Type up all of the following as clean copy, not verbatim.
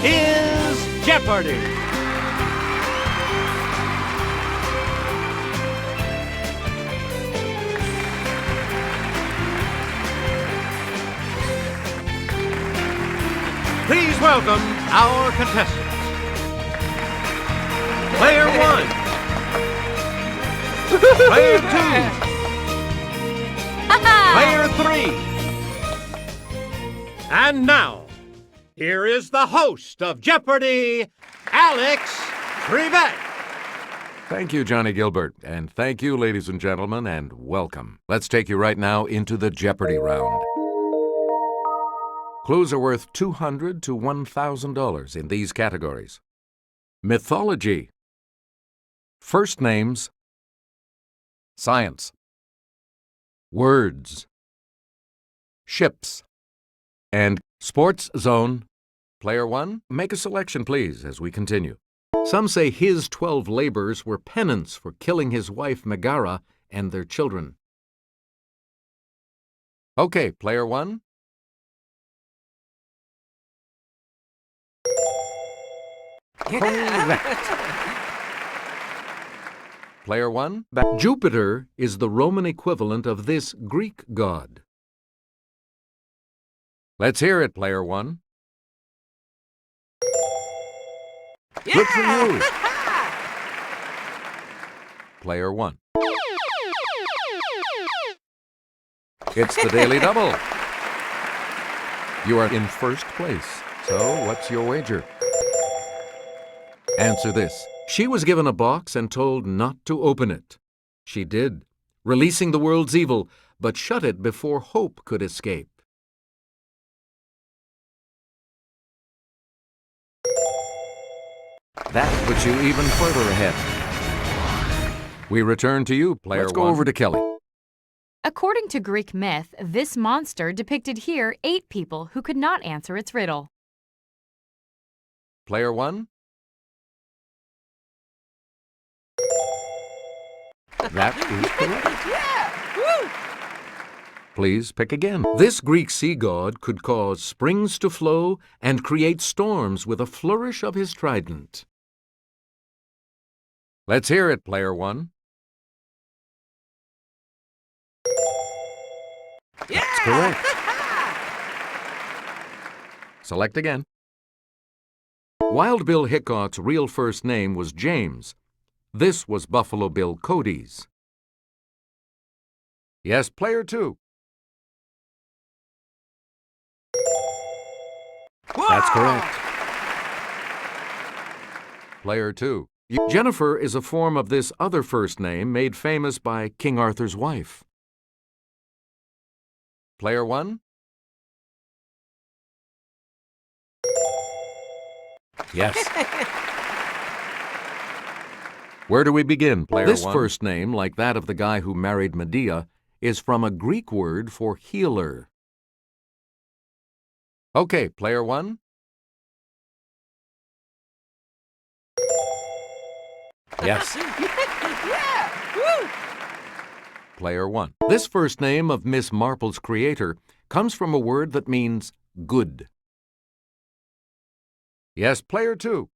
is Jeopardy! Please welcome our contestants. Player 1. Player 2. Player 3. And now, here is the host of Jeopardy, Alex Trebek. Thank you, Johnny Gilbert, and thank you, ladies and gentlemen, and welcome. Let's take you right now into the Jeopardy round. Clues are worth $200 to $1,000 in these categories: mythology, first names, science, words, ships, and sports zone. Player 1, make a selection, please, as we continue. Some say his 12 labors were penance for killing his wife Megara and their children. Okay, Player 1. Correct. Player 1. Jupiter is the Roman equivalent of this Greek god. Let's hear it, Player 1. Yeah! Good for you. Player 1. It's the Daily Double. You are in first place. So, what's your wager? Answer this. She was given a box and told not to open it. She did, releasing the world's evil, but shut it before hope could escape. That puts you even further ahead. We return to you, Player 1. Let's go over to Kelly. According to Greek myth, this monster depicted here 8 people who could not answer its riddle. Player 1. That is correct. Yeah! Woo! Please pick again. This Greek sea god could cause springs to flow and create storms with a flourish of his trident. Let's hear it, Player 1. Yeah! That's correct. Select again. Wild Bill Hickok's real first name was James. This was Buffalo Bill Cody's. Yes, Player 2. That's correct. Player 2. Jennifer is a form of this other first name made famous by King Arthur's wife. Player 1. Yes. Where do we begin, Player 1? This first name, like that of the guy who married Medea, is from a Greek word for healer. Okay, Player 1. Yes. Yeah! Woo! Player 1. This first name of Miss Marple's creator comes from a word that means good. Yes, Player 2.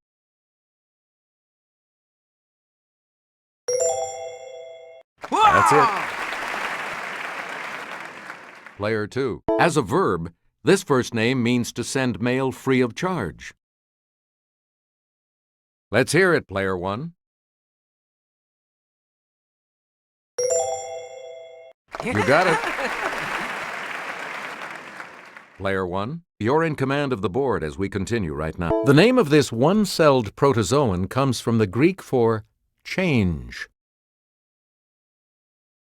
That's it. Player 2. As a verb, this first name means to send mail free of charge. Let's hear it, Player 1. You got it. Player 1, you're in command of the board as we continue right now. The name of this one-celled protozoan comes from the Greek for change.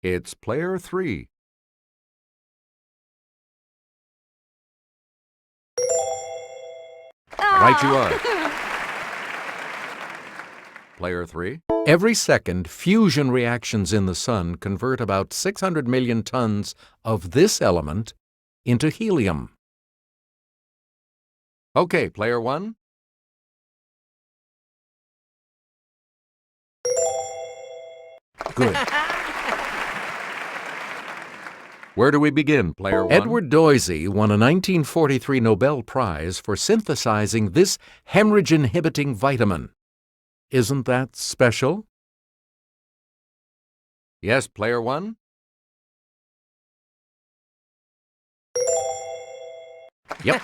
It's Player 3. Right you are. Player 3. Every second, fusion reactions in the sun convert about 600 million tons of this element into helium. Okay, Player 1. Good. Where do we begin, player one? Edward Doisy won a 1943 Nobel Prize for synthesizing this hemorrhage-inhibiting vitamin. Isn't that special? Yes, player one? Yep.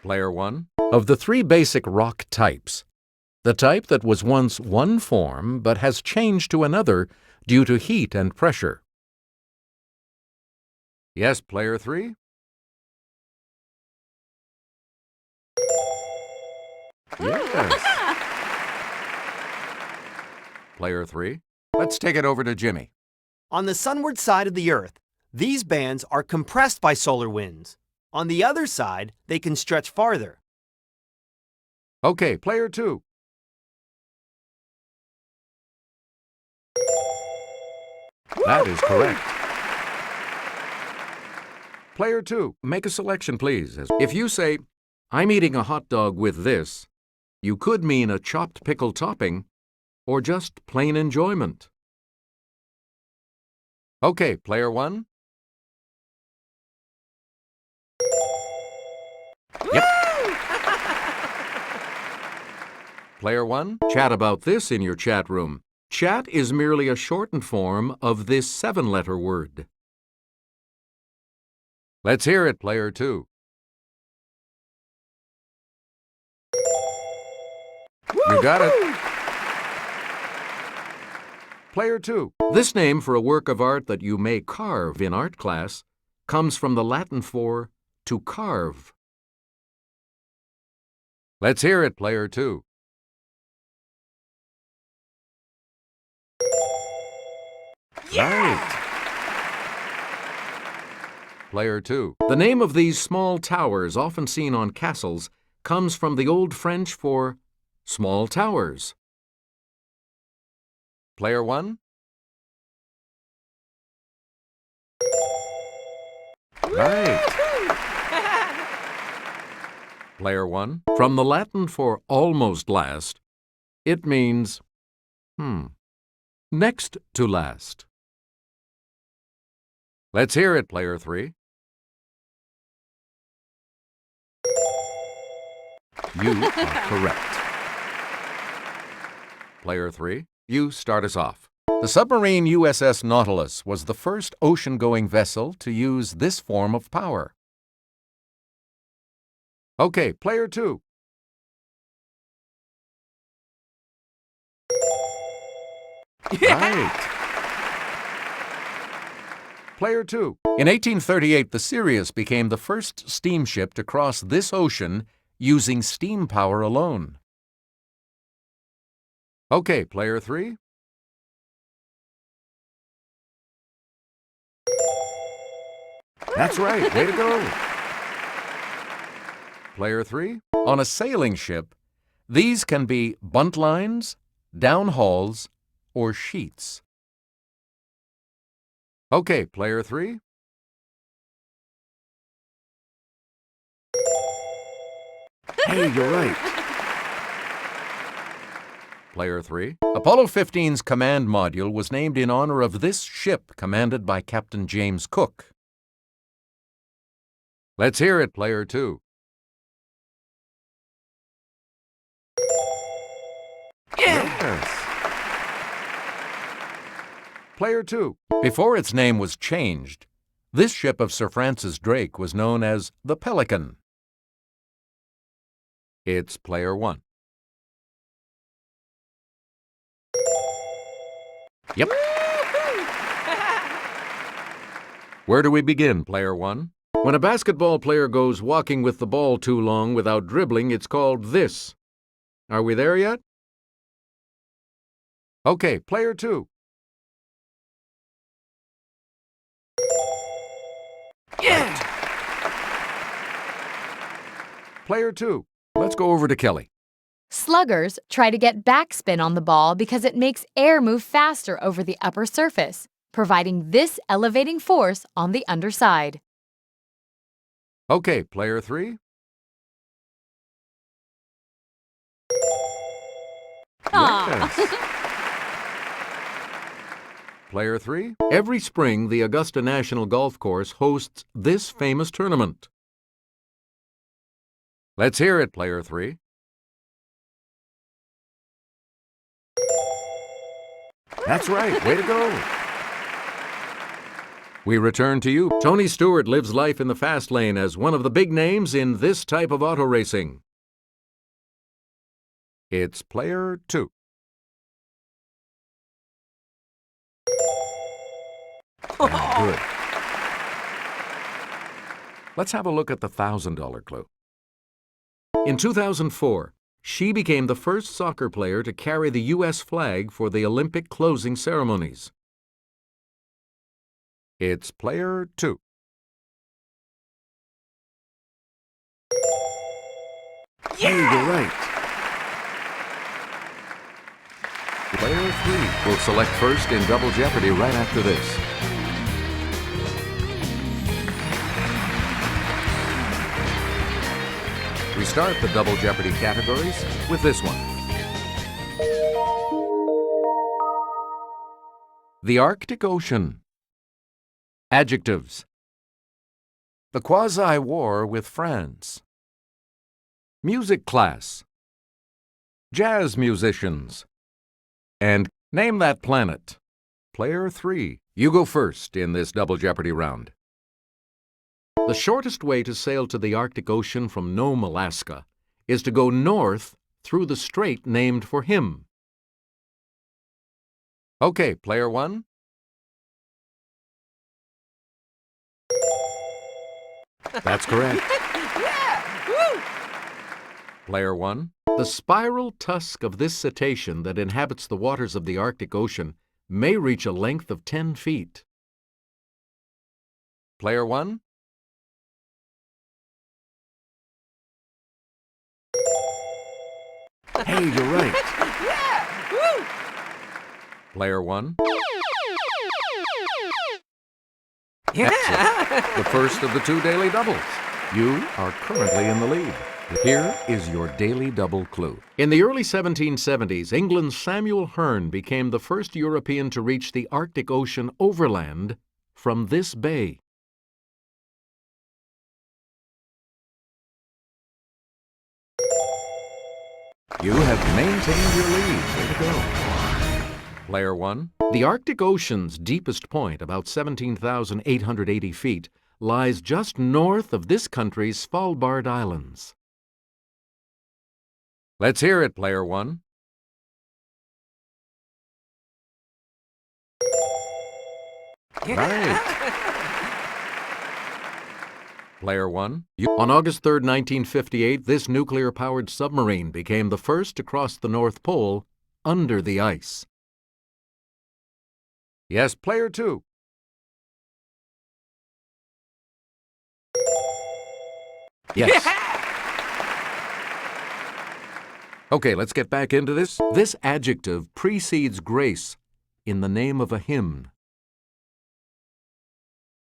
Player one? Of the three basic rock types, the type that was once one form but has changed to another due to heat and pressure. Yes, player three? Yes. Player three? Let's take it over to Jimmy. On the sunward side of the Earth, these bands are compressed by solar winds. On the other side, they can stretch farther. Okay, player two. That is correct. Player two, make a selection, please. If you say, "I'm eating a hot dog with this," you could mean a chopped pickle topping or just plain enjoyment. Okay, player one. Yep. Player one, chat about this in your chat room. Chat is merely a shortened form of this 7-letter word. Let's hear it, player two. You got it. Player two, this name for a work of art that you may carve in art class comes from the Latin for to carve. Let's hear it, player two. Right. Player two, the name of these small towers often seen on castles comes from the Old French for small towers. Player one? Right. Player one, from the Latin for almost last, it means, next to last. Let's hear it, player three. You are correct. Player three, you start us off. The submarine USS Nautilus was the first ocean-going vessel to use this form of power. Okay, player two. Right. Player two. In 1838, the Sirius became the first steamship to cross this ocean using steam power alone. Okay, player three. That's right. Way to go. Player three. On a sailing ship, these can be buntlines, downhauls, or sheets. Okay, player three. Hey, you're right. Player three. Apollo 15's command module was named in honor of this ship commanded by Captain James Cook. Let's hear it, player two. Yes. Player two. Before its name was changed, this ship of Sir Francis Drake was known as the Pelican. It's player one. Yep. Where do we begin, player one? When a basketball player goes walking with the ball too long without dribbling, it's called this. Are we there yet? Okay, player two. Yeah. Player two. Let's go over to Kelly. Sluggers try to get backspin on the ball because it makes air move faster over the upper surface, providing this elevating force on the underside. Okay, player three. Yes. Player 3. Every spring, the Augusta National Golf Course hosts this famous tournament. Let's hear it, Player 3. That's right. Way to go. We return to you. Tony Stewart lives life in the fast lane as one of the big names in this type of auto racing. It's Player 2. Good. Let's have a look at the $1,000 clue. In 2004, she became the first soccer player to carry the U.S. flag for the Olympic closing ceremonies. It's Player 2. Yeah! Hey, you're right. Player 3 will select first in Double Jeopardy right after this. We start the Double Jeopardy categories with this one. The Arctic Ocean. Adjectives. The quasi-war with France. Music class. Jazz musicians. And name that planet. Player 3, you go first in this Double Jeopardy round. The shortest way to sail to the Arctic Ocean from Nome, Alaska, is to go north through the strait named for him. Okay, Player 1. That's correct. Yeah! Woo! Player 1. The spiral tusk of this cetacean that inhabits the waters of the Arctic Ocean may reach a length of 10 feet. Player 1. Hey, you're right. Yeah! Woo! Player 1. Yeah! The first of the two daily doubles. You are currently in the lead. Here is your daily double clue. In the early 1770s, England's Samuel Hearne became the first European to reach the Arctic Ocean overland from this bay. You have maintained your lead. Way to go. Player 1. The Arctic Ocean's deepest point, about 17,880 feet, lies just north of this country's Svalbard Islands. Let's hear it, Player 1. Right. Player 1. On August 3, 1958, this nuclear-powered submarine became the first to cross the North Pole under the ice. Yes, Player 2. Yes. Okay, let's get back into this. This adjective precedes grace in the name of a hymn.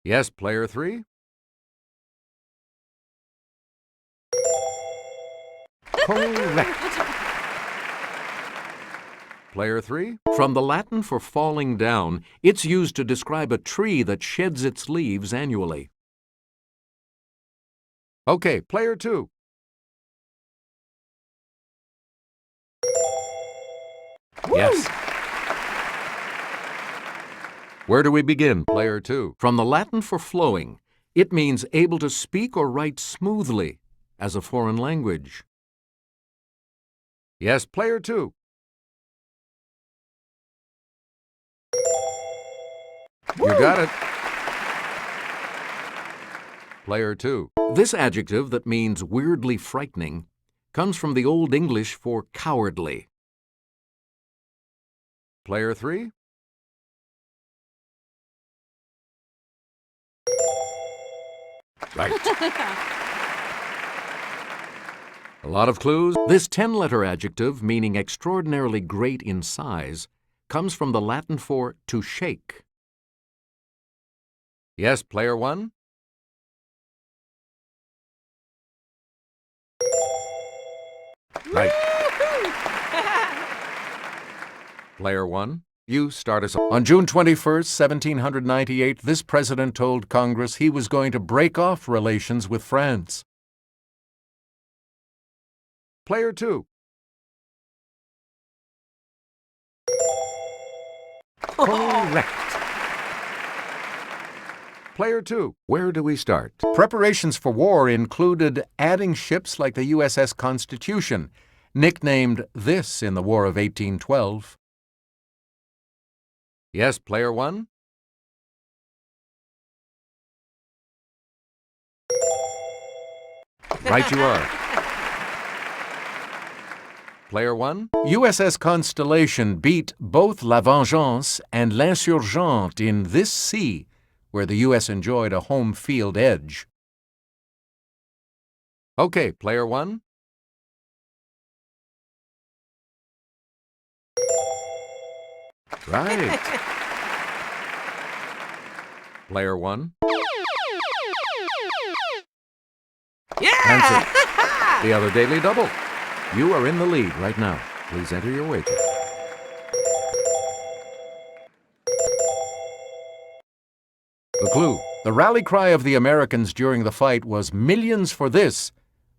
Yes, Player 3. Correct. Player 3. From the Latin for falling down, it's used to describe a tree that sheds its leaves annually. Okay, Player 2. Yes. Where do we begin, Player 2? From the Latin for flowing, it means able to speak or write smoothly as a foreign language. Yes, Player 2. You got it. Player 2. This adjective that means weirdly frightening comes from the Old English for cowardly. Player 3. Right. A lot of clues. This 10-letter adjective, meaning extraordinarily great in size, comes from the Latin for to shake. Yes, Player 1. Right. Player 1. You start us off. On June 21st, 1798, this president told Congress he was going to break off relations with France. Player 2. Correct. Player 2. Where do we start? Preparations for war included adding ships like the USS Constitution, nicknamed this in the War of 1812. Yes, player 1? Right you are. Player 1? USS Constellation beat both La Vengeance and L'Insurgente in this sea, where the U.S. enjoyed a home field edge. Okay, player 1? Right. Player 1? Yeah! Answer. The other daily double. You are in the lead right now. Please enter your wager. The clue. The rally cry of the Americans during the fight was millions for this,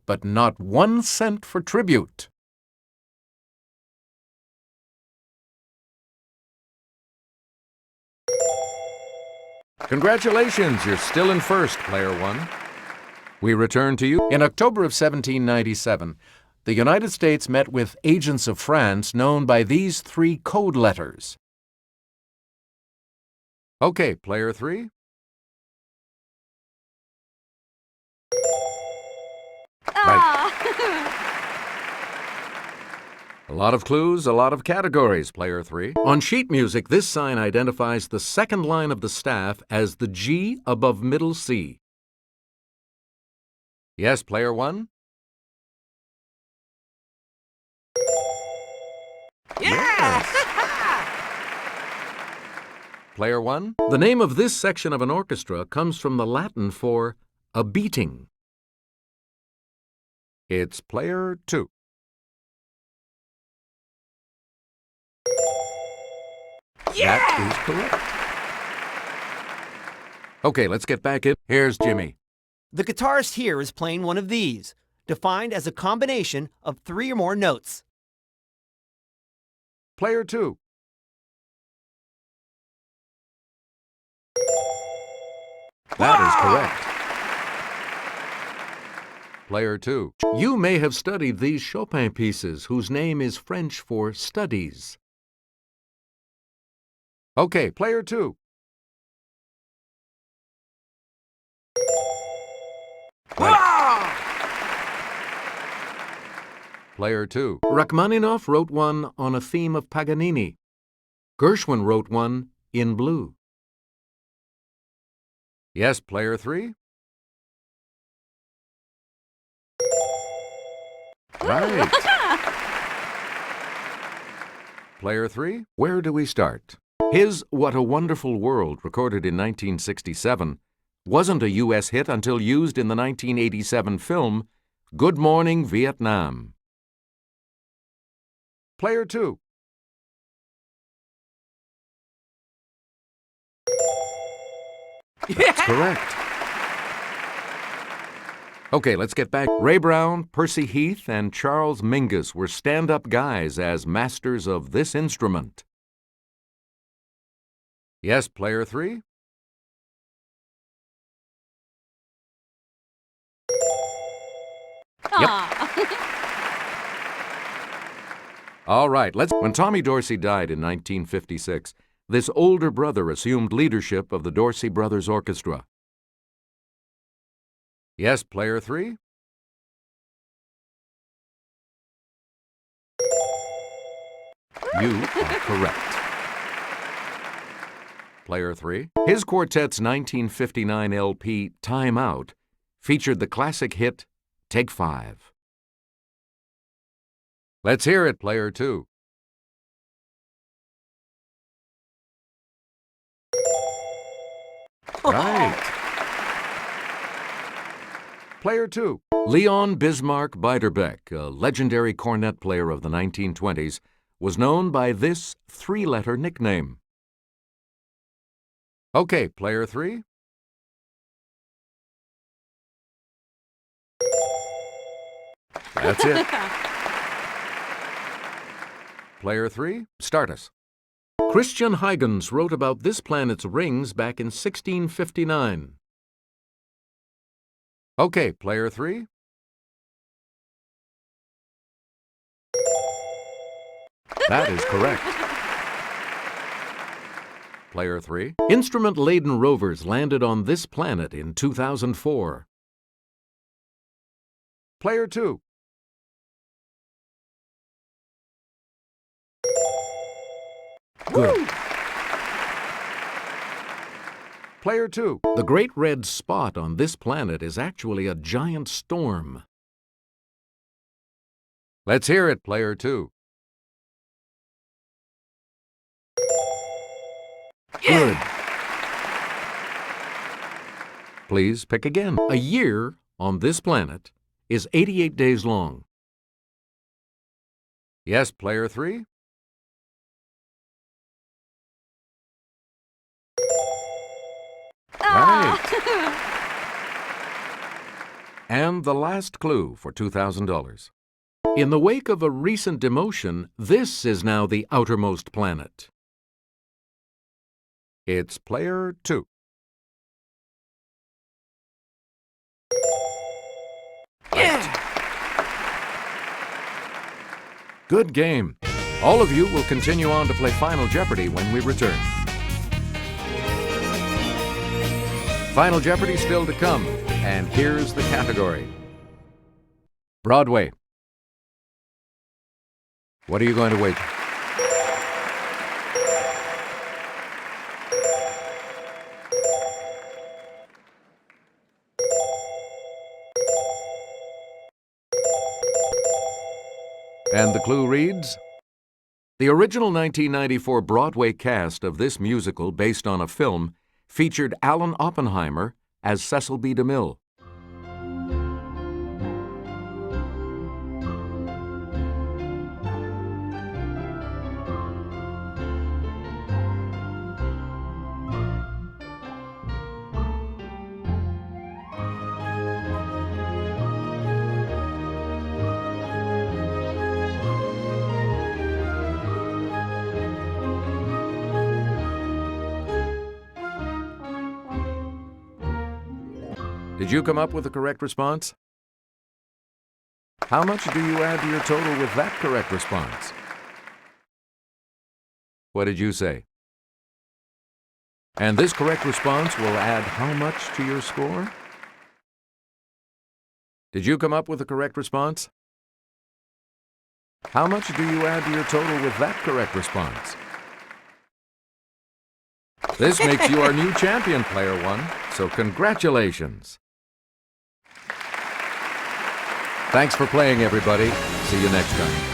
but not 1 cent for tribute. Congratulations, you're still in first, player 1. We return to you. In October of 1797, the United States met with agents of France known by these 3 code letters. Okay, player 3. A lot of clues, a lot of categories, player 3. On sheet music, this sign identifies the second line of the staff as the G above middle C. Yes, player 1? Yeah! Player 1? The name of this section of an orchestra comes from the Latin for a beating. It's player 2. Yeah! That is correct. Okay, let's get back in. Here's Jimmy. The guitarist here is playing one of these, defined as a combination of 3 or more notes. Player 2. That is correct. Player 2. You may have studied these Chopin pieces, whose name is French for studies. Okay, player 2. Right. Player 2. Rachmaninoff wrote one on a theme of Paganini. Gershwin wrote one in blue. Yes, player 3. Right. Player 3. Where do we start? His What a Wonderful World, recorded in 1967, wasn't a U.S. hit until used in the 1987 film Good Morning, Vietnam. Player 2. That's correct. Okay, let's get back. Ray Brown, Percy Heath, and Charles Mingus were stand-up guys as masters of this instrument. Yes, player 3? Yep. All right, When Tommy Dorsey died in 1956, this older brother assumed leadership of the Dorsey Brothers Orchestra. Yes, player 3? You are correct. Player 3? His quartet's 1959 LP, Time Out, featured the classic hit, Take 5. Let's hear it, player 2. Right. Player 2. Leon Bismarck Beiderbecke, a legendary cornet player of the 1920s, was known by this three-letter nickname? Okay, player 3. That's it. Player 3, start us. Christian Huygens wrote about this planet's rings back in 1659. Okay, player 3. That is correct. Player 3. Instrument-laden rovers landed on this planet in 2004. Player 2. Good. Player 2. The great red spot on this planet is actually a giant storm. Let's hear it, player 2. Good. Please pick again. A year on this planet is 88 days long. Yes, player 3. Right. And the last clue for $2,000. In the wake of a recent demotion, this is now the outermost planet. It's player 2. Yeah! Good game. All of you will continue on to play Final Jeopardy when we return. Final Jeopardy still to come, and here's the category. Broadway. What are you going to wager? And the clue reads, the original 1994 Broadway cast of this musical based on a film featured Alan Oppenheimer as Cecil B. DeMille. Did you come up with the correct response? How much do you add to your total with that correct response? What did you say? And this correct response will add how much to your score? Did you come up with the correct response? How much do you add to your total with that correct response? This makes you our new champion, player 1, so congratulations. Thanks for playing, everybody. See you next time.